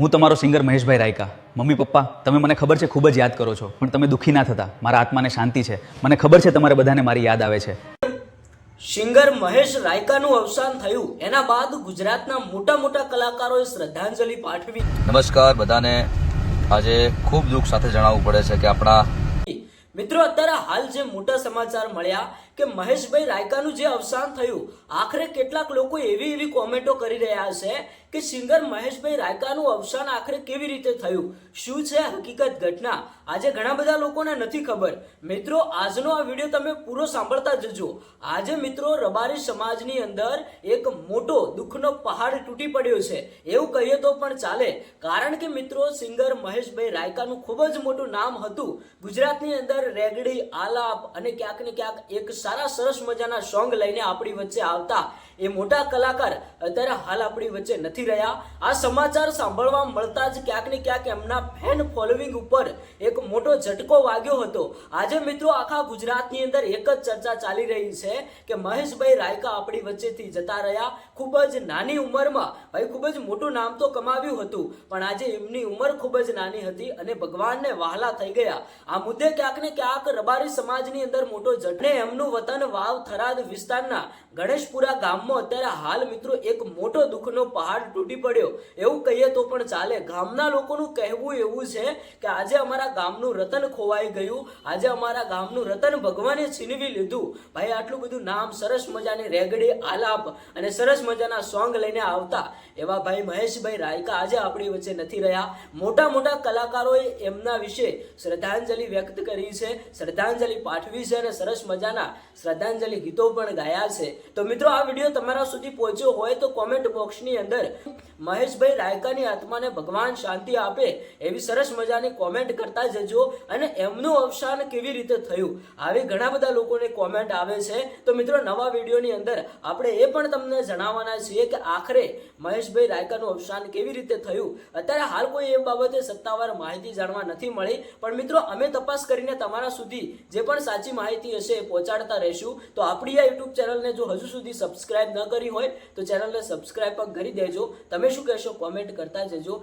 હું તમારો સિંગર મહેશભાઈ Raika. Mummy papa, તમે મને ખબર છે ખૂબ જ યાદ કરો છો, પણ તમે દુઃખી ના થતા. મારા આત્માને શાંતિ છે. મને ખબર છે તમારે બધાને મારી યાદ આવે છે. સિંગર મહેશ રાયકાનું અવસાન થયું એના બાદ ગુજરાતના મોટા મોટા કલાકારોએ શ્રદ્ધાંજલિ પાઠવી. નમસ્કાર બધાને. આજે ખૂબ દુઃખ સાથે જણાવવું પડે છે કે આપણા મિત્રો અત્યારે હાલ જે મોટા સમાચાર મળ્યા કે મહેશભાઈ રાયકાનું જે અવસાન થયું, આખરે કેટલાક લોકો એવી કોમેન્ટો કરી રહ્યા છે કે સિંગર મહેશભાઈ રાયકાનું અવસાન આખરે કેવી રીતે થયું, શું છે હકીકત ઘટના, આજે ઘણા બધા લોકોને નથી ખબર. મિત્રો આજનો આ વિડીયો તમે પૂરો સાંભળતા જજો. આજે મિત્રો રબારી સમાજની અંદર એક મોટો દુઃખનો પહાડ તૂટી પડ્યો છે એવું કહીએ તો પણ ચાલે. કારણ કે મિત્રો સિંગર મહેશભાઈ રાયકાનું ખૂબ જ મોટું નામ હતું ગુજરાતની અંદર. રેગડી, આલાપ અને ક્યાંક ને ક્યાંક એક સારા સરસ મજાના સોંગ લઈને આપણી વચ્ચે આવતા એ મોટા કલાકાર અત્યારે હાલ આપણી વચ્ચે નથી રહ્યા. આ સમાચાર સાંભળવા મળતા જ ક્યાંક ને ક્યાંક એમના ફેન ફોલોવિંગ ઉપર એક મોટો ઝટકો વાગ્યો હતો. આજે મિત્રો આખા ગુજરાતની અંદર એક જ ચર્ચા ચાલી રહી છે કે મહેશભાઈ રાયકા આપણી વચ્ચેથી જતા રહ્યા. ખૂબ જ નાની ઉંમરમાં ભાઈ ખૂબ જ મોટું નામ તો કમાવ્યું હતું, પણ આજે એમની ઉંમર ખૂબ જ નાની હતી અને ભગવાનને વહાલા થઈ ગયા. આ મુદ્દે ક્યાંક ને ક્યાંક રબારી સમાજની અંદર મોટો ઝટને એમનું વતન વાવ થરાદ વિસ્તારના ગણેશપુરા ગામમાં અત્યારે હાલ મિત્રો એક મોટો દુઃખનો પહાડ તૂટી પડ્યો એવું કહીએ તો પણ ચાલે. ગામના લોકોનું કહેવું એવું છે કે આજે અમારા ગામનું રતન ખોવાઈ ગયું, આજે અમારા ગામનું રતન ભગવાને છીનવી લીધું. ભાઈ આટલું બધું નામ, સરસ મજાની રેગડી, આલાપ અને સરસ મજાના સોંગ લઈને આવતા એવા ભાઈ મહેશભાઈ રાયકા આજે આપણી વચ્ચે નથી રહ્યા. મોટા મોટા કલાકારોએ એમના વિશે શ્રદ્ધાંજલિ વ્યક્ત કરી છે, શ્રદ્ધાંજલિ પાઠવી છે અને સરસ મજાના શ્રદ્ધાંજલિ ગીતો પણ ગાયા છે. તો મિત્રો આ વિડીયો તમારા સુધી પહોંચ્યો હોય તો કોમેન્ટ બોક્સની અંદર મહેશભાઈ રાયકાની આત્માને ભગવાન શાંતિ આપે એવી સરસ મજાની કોમેન્ટ કરતા જજો. અને એમનું અવસાન કેવી રીતે થયું આવી ઘણા બધા લોકોને કોમેન્ટ આવે છે. તો મિત્રો નવા વિડીયોની અંદર આપણે એ પણ તમને જણાવવાના છીએ કે આખરે મહેશભાઈ રાયકાનું અવસાન કેવી રીતે થયું. અત્યારે હાલ કોઈ એ બાબતે સત્તાવાર માહિતી જાણવા નથી મળી, પણ મિત્રો અમે તપાસ કરીને તમારા સુધી જે પણ સાચી માહિતી હશે એ પહોંચાડતા રહીશું. તો આપણી આ યુટ્યુબ ચેનલને જો હજુ સુધી સબસ્ક્રાઇબ ન કરી હોય તો ચેનલને સબસ્ક્રાઇબ પણ કરી દેજો. તમે શું કહેશો કોમેન્ટ કરતા જજો.